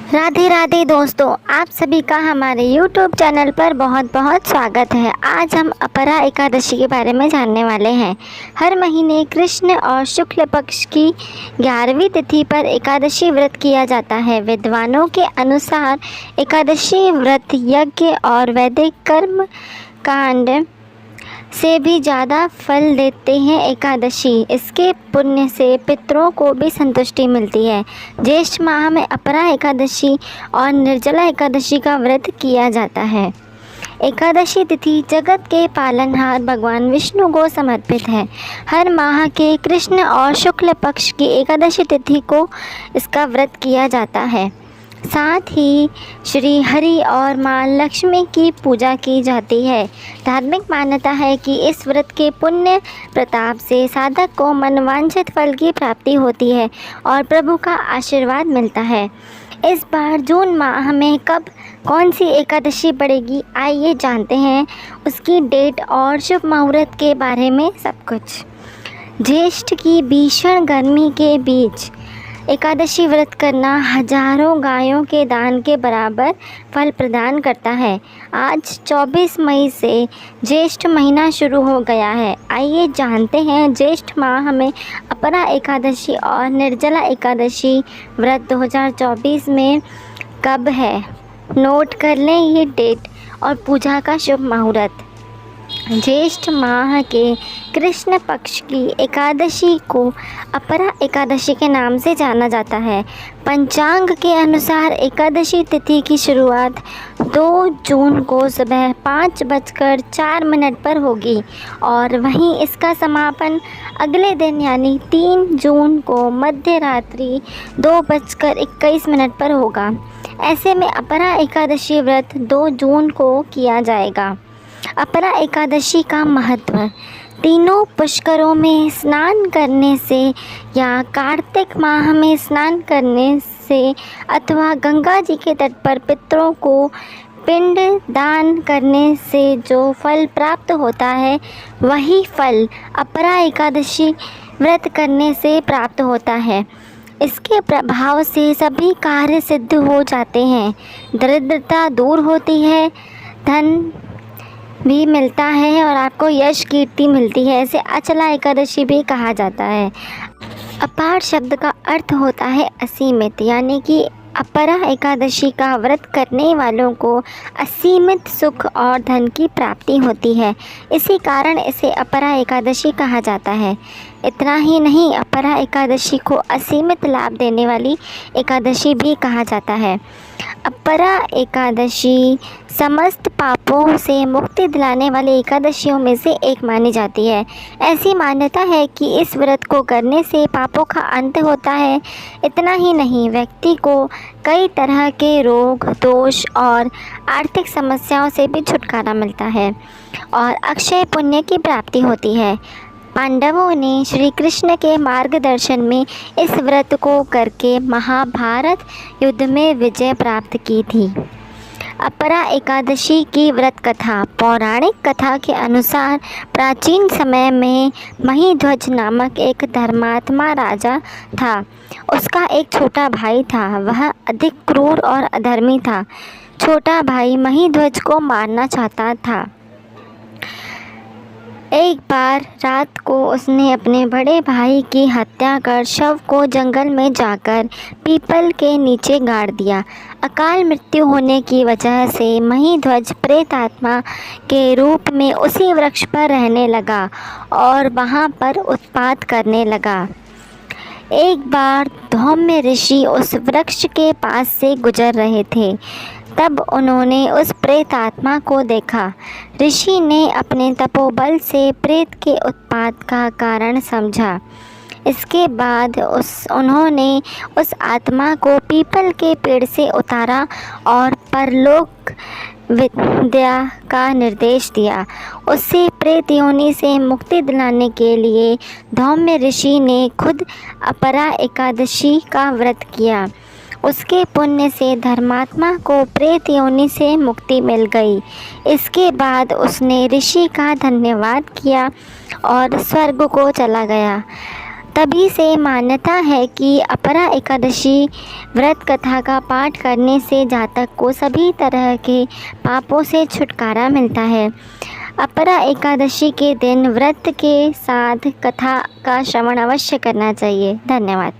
राधे राधे दोस्तों, आप सभी का हमारे YouTube चैनल पर बहुत बहुत स्वागत है। आज हम अपरा एकादशी के बारे में जानने वाले हैं। हर महीने कृष्ण और शुक्ल पक्ष की 11वीं तिथि पर एकादशी व्रत किया जाता है। विद्वानों के अनुसार एकादशी व्रत यज्ञ और वैदिक कर्म कांड से भी ज़्यादा फल देते हैं। एकादशी, इसके पुण्य से पितरों को भी संतुष्टि मिलती है। ज्येष्ठ माह में अपरा एकादशी और निर्जला एकादशी का व्रत किया जाता है। एकादशी तिथि जगत के पालनहार भगवान विष्णु को समर्पित है। हर माह के कृष्ण और शुक्ल पक्ष की एकादशी तिथि को इसका व्रत किया जाता है। साथ ही श्री हरि और माँ लक्ष्मी की पूजा की जाती है। धार्मिक मान्यता है कि इस व्रत के पुण्य प्रताप से साधक को मनवांछित फल की प्राप्ति होती है और प्रभु का आशीर्वाद मिलता है। इस बार जून माह में कब कौन सी एकादशी पड़ेगी, आइए जानते हैं उसकी डेट और शुभ मुहूर्त के बारे में सब कुछ। ज्येष्ठ की भीषण गर्मी के बीच एकादशी व्रत करना हजारों गायों के दान के बराबर फल प्रदान करता है। आज 24 मई से ज्येष्ठ महीना शुरू हो गया है। आइए जानते हैं ज्येष्ठ माह में अपरा एकादशी और निर्जला एकादशी व्रत 2024 में कब है। नोट कर लें ये डेट और पूजा का शुभ मुहूर्त। ज्येष्ठ माह के कृष्ण पक्ष की एकादशी को अपरा एकादशी के नाम से जाना जाता है। पंचांग के अनुसार एकादशी तिथि की शुरुआत 2 जून को सुबह 5:04 पर होगी और वहीं इसका समापन अगले दिन यानी 3 जून को मध्य रात्रि 2:21 पर होगा। ऐसे में अपरा एकादशी व्रत 2 जून को किया जाएगा। अपरा एकादशी का महत्व। तीनों पुष्करों में स्नान करने से या कार्तिक माह में स्नान करने से अथवा गंगा जी के तट पर पितरों को पिंड दान करने से जो फल प्राप्त होता है, वही फल अपरा एकादशी व्रत करने से प्राप्त होता है। इसके प्रभाव से सभी कार्य सिद्ध हो जाते हैं। दरिद्रता दूर होती है, धन भी मिलता है और आपको यश कीर्ति मिलती है। इसे अचला एकादशी भी कहा जाता है। अपार शब्द का अर्थ होता है असीमित, यानी कि अपरा एकादशी का व्रत करने वालों को असीमित सुख और धन की प्राप्ति होती है। इसी कारण इसे अपरा एकादशी कहा जाता है। इतना ही नहीं, अपरा एकादशी को असीमित लाभ देने वाली एकादशी भी कहा जाता है। अपरा एकादशी समस्त पापों से मुक्ति दिलाने वाली एकादशियों में से एक मानी जाती है। ऐसी मान्यता है कि इस व्रत को करने से पापों का अंत होता है। इतना ही नहीं, व्यक्ति को कई तरह के रोग, दोष और आर्थिक समस्याओं से भी छुटकारा मिलता है और अक्षय पुण्य की प्राप्ति होती है। पांडवों ने श्री कृष्ण के मार्गदर्शन में इस व्रत को करके महाभारत युद्ध में विजय प्राप्त की थी। अपरा एकादशी की व्रत कथा। पौराणिक कथा के अनुसार प्राचीन समय में महीध्वज नामक एक धर्मात्मा राजा था। उसका एक छोटा भाई था। वह अधिक क्रूर और अधर्मी था। छोटा भाई महीध्वज को मारना चाहता था। एक बार रात को उसने अपने बड़े भाई की हत्या कर शव को जंगल में जाकर पीपल के नीचे गाड़ दिया। अकाल मृत्यु होने की वजह से महीध्वज प्रेतात्मा के रूप में उसी वृक्ष पर रहने लगा और वहाँ पर उत्पात करने लगा। एक बार धौम्य ऋषि उस वृक्ष के पास से गुजर रहे थे। तब उन्होंने उस प्रेत आत्मा को देखा। ऋषि ने अपने तपोबल से प्रेत के उत्पात का कारण समझा। इसके बाद उन्होंने उस आत्मा को पीपल के पेड़ से उतारा और परलोक विद्या का निर्देश दिया। उससे प्रेत योनि से मुक्ति दिलाने के लिए धौम्य ऋषि ने खुद अपरा एकादशी का व्रत किया। उसके पुण्य से धर्मात्मा को प्रेत योनि से मुक्ति मिल गई। इसके बाद उसने ऋषि का धन्यवाद किया और स्वर्ग को चला गया। तभी से मान्यता है कि अपरा एकादशी व्रत कथा का पाठ करने से जातक को सभी तरह के पापों से छुटकारा मिलता है। अपरा एकादशी के दिन व्रत के साथ कथा का श्रवण अवश्य करना चाहिए। धन्यवाद।